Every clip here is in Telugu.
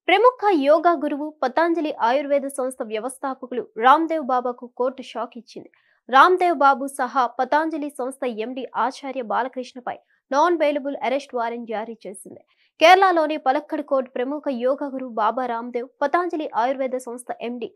ప్రముఖ యోగా గురువు పతంజలి ఆయుర్వేద సంస్థ వ్యవస్థాపకులు రామ్దేవ్ బాబాకు కోర్టు షాక్ ఇచ్చింది. రామ్దేవ్ బాబు సహా పతంజలి సంస్థ ఎండి ఆచార్య బాలకృష్ణపై నాన్ బెయిలబుల్ అరెస్ట్ వారెంట్ జారీ చేసింది. కేరళలోని పలక్కడ్ కోర్టు ప్రముఖ యోగా గురువు బాబా రామ్దేవ్, పతంజలి ఆయుర్వేద సంస్థ ఎండి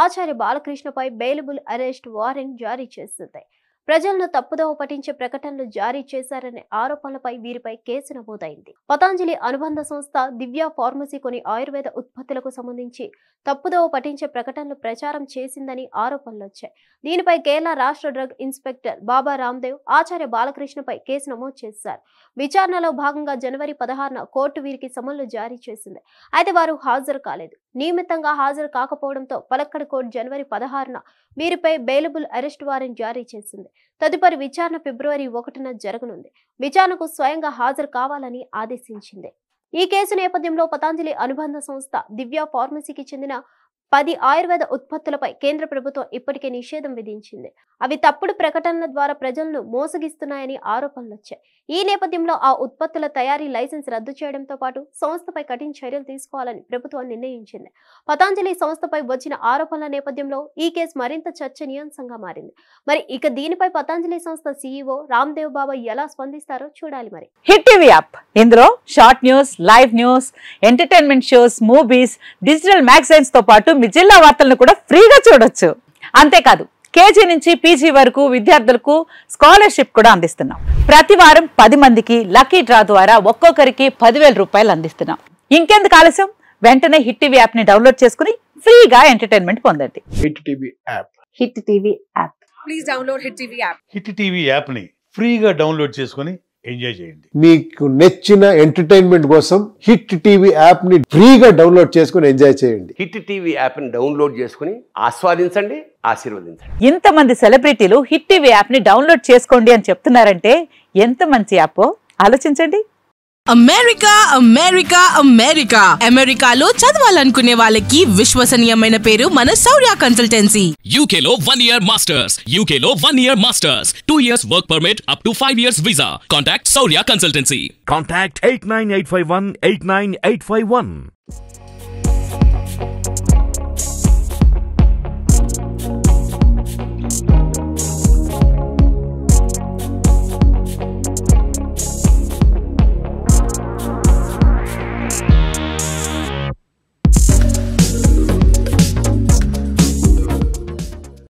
ఆచార్య బాలకృష్ణపై బెయిలబుల్ అరెస్ట్ వారెంట్ జారీ చేసింది. ప్రజలను తప్పుదోవ పట్టించే ప్రకటనలు జారీ చేశారనే ఆరోపణలపై వీరిపై కేసు నమోదైంది. పతంజలి అనుబంధ సంస్థ దివ్య ఫార్మసీ కొన్ని ఆయుర్వేద ఉత్పత్తులకు సంబంధించి తప్పుదోవ పట్టించే ప్రకటనలు ప్రచారం చేసిందని ఆరోపణలు వచ్చాయి. దీనిపై కేరళ రాష్ట్ర డ్రగ్ ఇన్స్పెక్టర్ బాబా రామ్దేవ్, ఆచార్య బాలకృష్ణపై కేసు నమోదు చేశారు. విచారణలో భాగంగా జనవరి 16న కోర్టు వీరికి సమన్లు జారీ చేసింది. అయితే వారు హాజరు కాలేదు. నియమితంగా హాజరు కాకపోవడంతో పలక్కడ్ కోర్టు జనవరి 16న వీరిపై బెయిలబుల్ అరెస్ట్ వారెంట్ జారీ చేసింది. తదుపరి విచారణ ఫిబ్రవరి 1న జరగనుంది. విచారణకు స్వయంగా హాజరు కావాలని ఆదేశించింది. ఈ కేసు నేపథ్యంలో పతంజలి అనుబంధ సంస్థ దివ్య ఫార్మసీకి చెందిన 10 ఆయుర్వేద ఉత్పత్తులపై కేంద్ర ప్రభుత్వం ఇప్పటికే నిషేధం విధించింది. అవి తప్పుడు ప్రకటనల ద్వారా ప్రజలను మోసగిస్తున్నాయని ఆరోపణలు వచ్చాయి. ఈ నేపథ్యంలో ఆ ఉత్పత్తుల తయారీ లైసెన్స్ రద్దు చేయడంతో పాటు సంస్థపై కఠిన చర్యలు తీసుకోవాలని ప్రభుత్వం నిర్ణయించింది. పతంజలి సంస్థపై వచ్చిన ఆరోపణల నేపథ్యంలో ఈ కేసు మరింత చర్చనీయాంశంగా మారింది. మరి ఇక దీనిపై పతంజలి సంస్థ సీఈఓ రామ్దేవ్ బాబా ఎలా స్పందిస్తారో చూడాలి. మరి హిట్ టీవీ యాప్, ఇందులో short news, live news, entertainment shows, movies, digital magazines తో పాటు మీ జిల్లా వార్తలను కూడా ఫ్రీగా చూడొచ్చు. అంతేకాదు, కేజీ నుంచి పీజీ వరకు విద్యార్థులకు స్కాలర్షిప్ కూడా అందిస్తున్నాం. ప్రతి వారం 10 మందికి లక్కీ డ్రా ద్వారా ఒక్కొక్కరికి 10,000 రూపాయలు అందిస్తున్నాం. ఇంకెందుకు ఆలస్యం, వెంటనే హిట్ టీవీ యాప్ ని డౌన్లోడ్ చేసుకుని ఫ్రీగా ఎంటర్టైన్మెంట్ పొందండి. Hit TV app. Hit TV app. Please download hit TV app. Hit TV app ని ఫ్రీగా డౌన్లోడ్ చేసుకుని ఎంజాయ్ చేయండి. మీకు నచ్చిన ఎంటర్టైన్మెంట్ కోసం హిట్ టీవీ యాప్ ని ఫ్రీగా డౌన్లోడ్ చేసుకుని ఎంజాయ్ చేయండి. హిట్ టీవీ యాప్ ని డౌన్లోడ్ చేసుకుని ఆస్వాదించండి, ఆశీర్వదించండి. ఇంతమంది సెలబ్రిటీలు హిట్ టీవీ యాప్ ని డౌన్లోడ్ చేసుకోండి అని చెప్తున్నారంటే ఎంత మంచి యాప్ ఆలోచించండి. అమెరికా అమెరికా అమెరికా అమెరికాలో చదవాలనుకునే వాళ్ళకి విశ్వసనీయమైన పేరు మన శౌర్య కన్సల్టెన్సీ. UK లో 1 year masters, UK లో 1 year masters, 2 years work permit up to 5 years visa. Contact Saurya Consultancy. Contact 89851 89851.